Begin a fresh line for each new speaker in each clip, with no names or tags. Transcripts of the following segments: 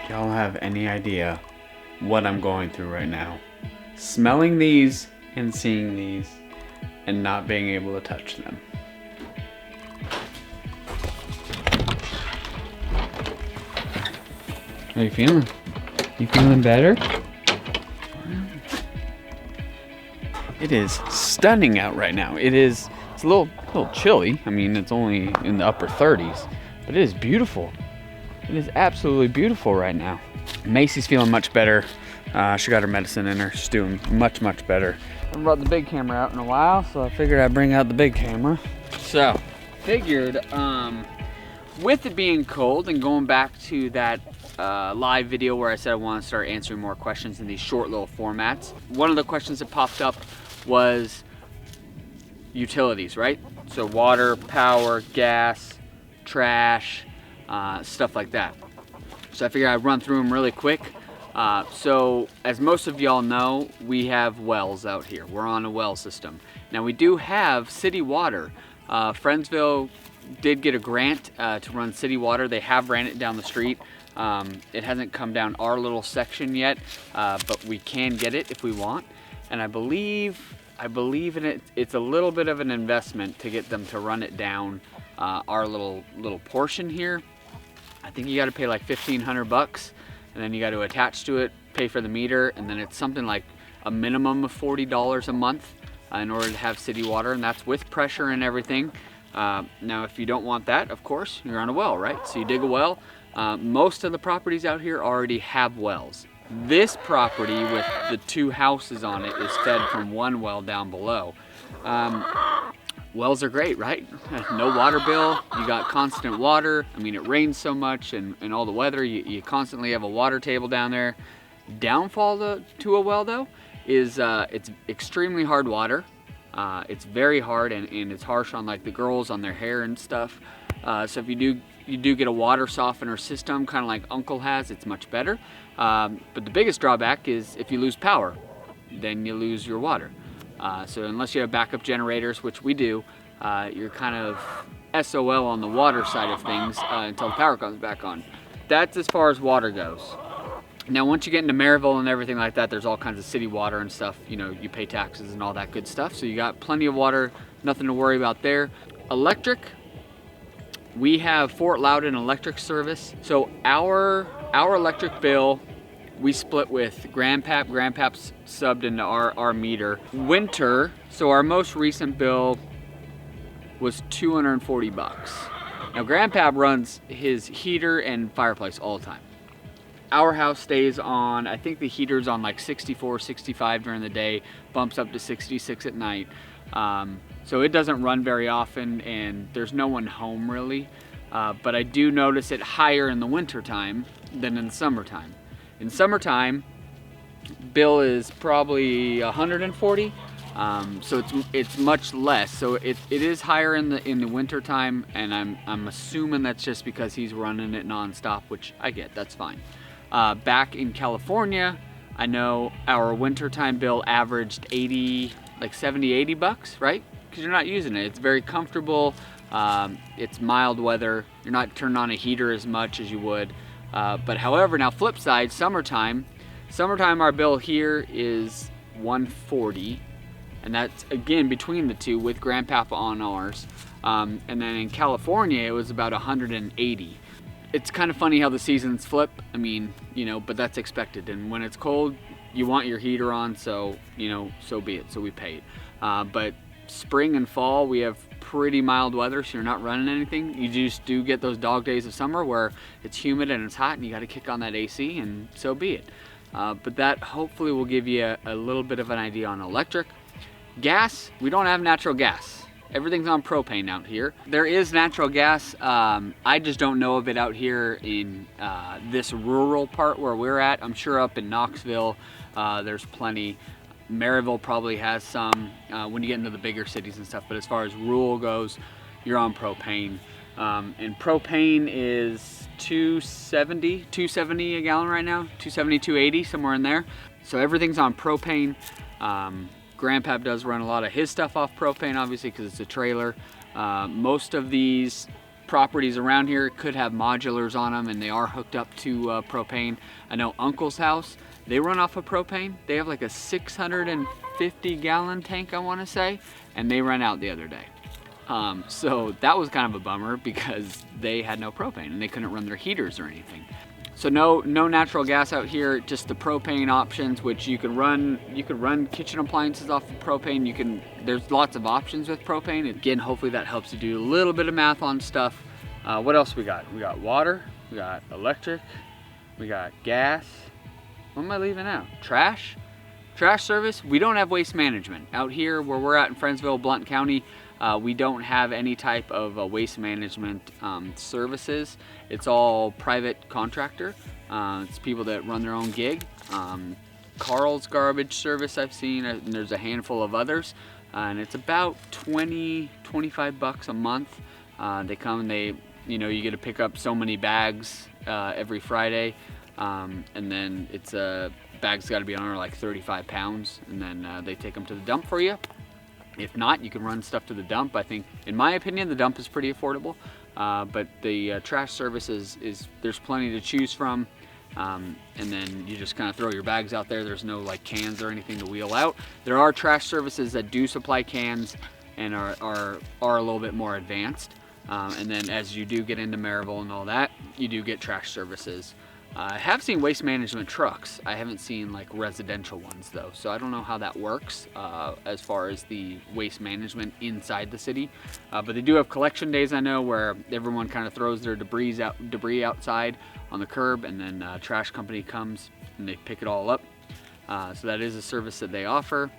Y'all have any idea what I'm going through right now? Smelling these and seeing these and not being able to touch them. How you feeling? You feeling better? It is stunning out right now. It's a little chilly. I mean, it's only in the upper 30s, but it is beautiful. It is absolutely beautiful right now. Macy's feeling much better. She got her medicine in her. She's doing much better. I haven't brought the big camera out in a while, so I figured I'd bring out the big camera. So, figured with it being cold and going back to that live video where I said I want to start answering more questions in these short little formats. One of the questions that popped up was utilities, right? So water, power, gas, trash, stuff like that. So I figured I'd run through them really quick. So as most of y'all know, we have wells out here. We're on a well system. Now we do have city water. Friendsville did get a grant to run city water. They have ran it down the street. It hasn't come down our little section yet, but we can get it if we want. And I believe in it. It's a little bit of an investment to get them to run it down our little portion here. I think you got to pay like $1,500, and then you got to attach to it, pay for the meter, and then it's something like a minimum of $40 a month in order to have city water, and that's with pressure and everything. Now, if you don't want that, of course, you're on a well, right? So you dig a well. Most of the properties out here already have wells. This property with the 2 houses on it is fed from one well down below. Wells are great, right? No water bill, you got constant water. I mean, it rains so much and all the weather, you constantly have a water table down there. Downfall to a well though is it's extremely hard water. It's very hard and it's harsh on like the girls on their hair and stuff. So if you do get a water softener system, kind of like Uncle has, it's much better. But the biggest drawback is if you lose power, then you lose your water. So unless you have backup generators, which we do, you're kind of SOL on the water side of things until the power comes back on. That's as far as water goes. Now, once you get into Maryville and everything like that, there's all kinds of city water and stuff. You know, you pay taxes and all that good stuff. So you got plenty of water, nothing to worry about there. Electric, we have Fort Loudon electric service. So our electric bill, we split with Grandpap. Grandpap's subbed into our meter. Winter, so our most recent bill was $240. Now Grandpap runs his heater and fireplace all the time. Our house stays on, I think the heater's on like 64, 65 during the day, bumps up to 66 at night. So it doesn't run very often and there's no one home really. But I do notice it higher in the winter time than in the summertime. In summertime, bill is probably 140, so it's much less. So it is higher in the winter time, and I'm assuming that's just because he's running it nonstop, which I get. That's fine. Back in California, I know our wintertime bill averaged 80, like 70, 80 bucks, right? Because you're not using it. It's very comfortable. It's mild weather. You're not turning on a heater as much as you would. But however, now flip side, summertime our bill here is 140, and that's again between the two with Grandpapa on ours. And then in California, it was about 180. It's kind of funny how the seasons flip. I mean, you know, but that's expected. And when it's cold, you want your heater on, so, you know, so be it. So we pay it. But spring and fall, we have pretty mild weather, so you're not running anything. You just do get those dog days of summer where it's humid and it's hot and you got to kick on that AC, and so be it. But that hopefully will give you a little bit of an idea on electric. Gas, we don't have natural gas. Everything's on propane out here. There is natural gas. I just don't know of it out here in this rural part where we're at. I'm sure up in Knoxville, there's plenty. Maryville probably has some when you get into the bigger cities and stuff, but as far as rural goes, you're on propane. And propane is $2.70 a gallon right now, $2.70, $2.80, somewhere in there. So everything's on propane. Grandpap does run a lot of his stuff off propane, obviously, because it's a trailer. Most of these properties around here could have modulars on them and they are hooked up to propane. I know Uncle's house, they run off of propane. They have like a 650-gallon tank, I want to say, and they ran out the other day. So that was kind of a bummer because they had no propane and they couldn't run their heaters or anything. So no natural gas out here, just the propane options, which you can run kitchen appliances off of propane. There's lots of options with propane. Again, hopefully that helps you do a little bit of math on stuff. What else we got? We got water, we got electric, we got gas. What am I leaving out? Trash service. We don't have waste management. Out here where we're at in Friendsville, Blount County, we don't have any type of waste management services. It's all private contractor. It's people that run their own gig. Carl's garbage service I've seen, and there's a handful of others. And it's about 25 bucks a month. They come and you get to pick up so many bags every Friday. And then it's bag's got to be under like 35 pounds, and then they take them to the dump for you. If not, you can run stuff to the dump. I think, in my opinion, the dump is pretty affordable. But the trash service is there's plenty to choose from. And then you just kind of throw your bags out there. There's no like cans or anything to wheel out. There are trash services that do supply cans and are a little bit more advanced. And then as you do get into Maryville and all that, you do get trash services. I have seen waste management trucks. I haven't seen like residential ones though, so I don't know how that works as far as the waste management inside the city. But they do have collection days, I know, where everyone kind of throws their debris outside on the curb, and then trash company comes and they pick it all up. So that is a service that they offer.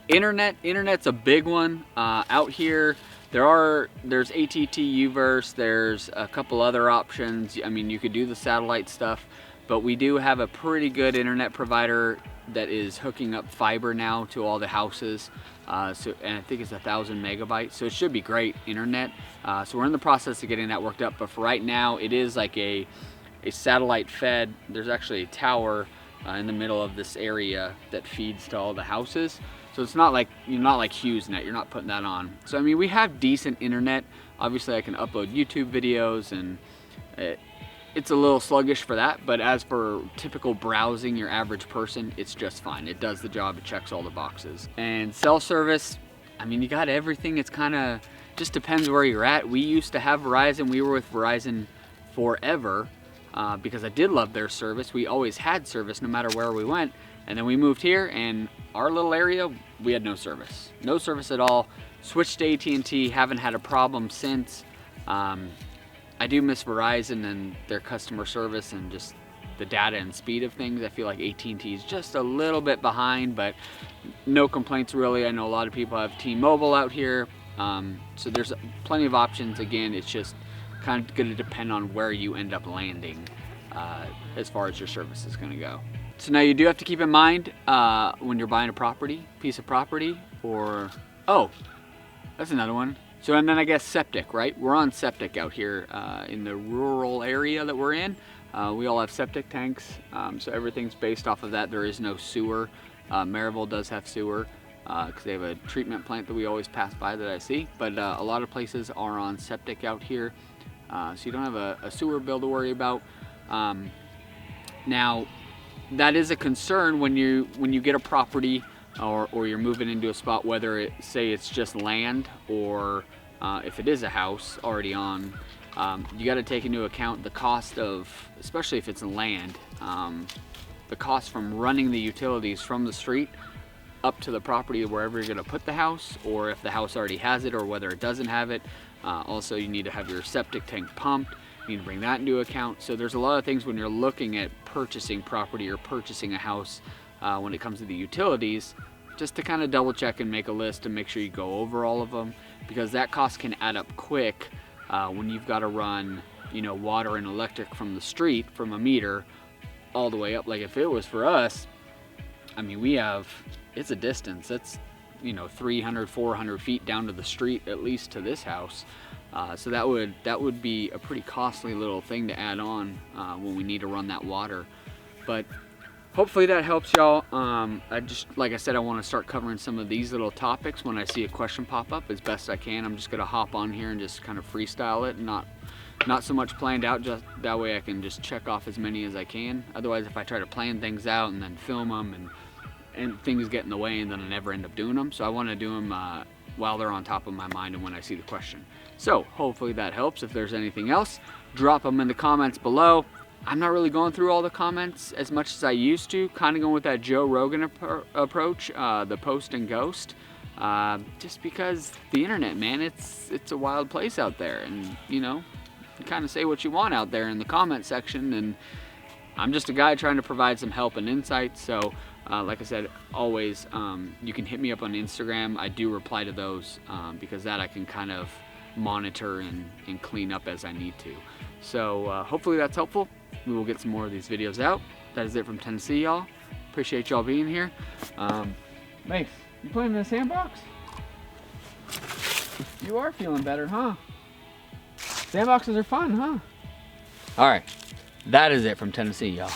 Internet's a big one out here. There's ATT Uverse, there's a couple other options. I mean, you could do the satellite stuff, but we do have a pretty good internet provider that is hooking up fiber now to all the houses. And I think it's 1,000 megabytes, so it should be great internet. So we're in the process of getting that worked up, but for right now, it is like a satellite fed. There's actually a tower in the middle of this area that feeds to all the houses. So it's not like HughesNet, you're not putting that on. So I mean, we have decent internet. Obviously I can upload YouTube videos, and it's a little sluggish for that, but as for typical browsing, your average person, it's just fine. It does the job, it checks all the boxes. And cell service, I mean, you got everything. It's kind of, just depends where you're at. We used to have Verizon. We were with Verizon forever because I did love their service. We always had service no matter where we went. And then we moved here, and our little area, we had no service. No service at all. Switched to AT&T, haven't had a problem since. I do miss Verizon and their customer service and just the data and speed of things. I feel like AT&T is just a little bit behind, but no complaints really. I know a lot of people have T-Mobile out here. So there's plenty of options. Again, it's just kind of gonna depend on where you end up landing as far as your service is gonna go. So now you do have to keep in mind when you're buying a piece of property, or, oh, that's another one. So, and then I guess septic, right? We're on septic out here in the rural area that we're in. We all have septic tanks, so everything's based off of that. There is no sewer. Maryville does have sewer because they have a treatment plant that we always pass by that I see. But a lot of places are on septic out here, so you don't have a sewer bill to worry about. Now, that is a concern when you get a property or you're moving into a spot, whether say it's just land or if it is a house already on. You got to take into account the cost of, especially if it's land, the cost from running the utilities from the street up to the property wherever you're going to put the house, or if the house already has it or whether it doesn't have it. Also, you need to have your septic tank pumped. You need to bring that into account. So there's a lot of things when you're looking at purchasing property or purchasing a house when it comes to the utilities, just to kind of double check and make a list and make sure you go over all of them, because that cost can add up quick when you've got to run, water and electric from the street, from a meter, all the way up. Like if it was for us, I mean, it's a distance. It's 300, 400 feet down to the street, at least to this house. So that would be a pretty costly little thing to add on when we need to run that water. But hopefully that helps y'all. Like I said, I want to start covering some of these little topics when I see a question pop up as best I can. I'm just gonna hop on here and just kind of freestyle it, not so much planned out, just that way I can just check off as many as I can. Otherwise, if I try to plan things out and then film them and things get in the way, and then I never end up doing them. So I want to do them while they're on top of my mind and when I see the question. So hopefully that helps. If there's anything else, drop them in the comments below. I'm not really going through all the comments as much as I used to, kind of going with that Joe Rogan approach, the post and ghost, just because the internet, man, it's a wild place out there, and you know, you kind of say what you want out there in the comment section, and I'm just a guy trying to provide some help and insight. So like I said, always you can hit me up on Instagram. I do reply to those because that I can kind of monitor and clean up as I need to. So hopefully that's helpful. We will get some more of these videos out. That is it from Tennessee, y'all. Appreciate y'all being here. Mace, you playing in the sandbox? You are feeling better, huh? Sandboxes are fun, huh? All right, that is it from Tennessee, y'all.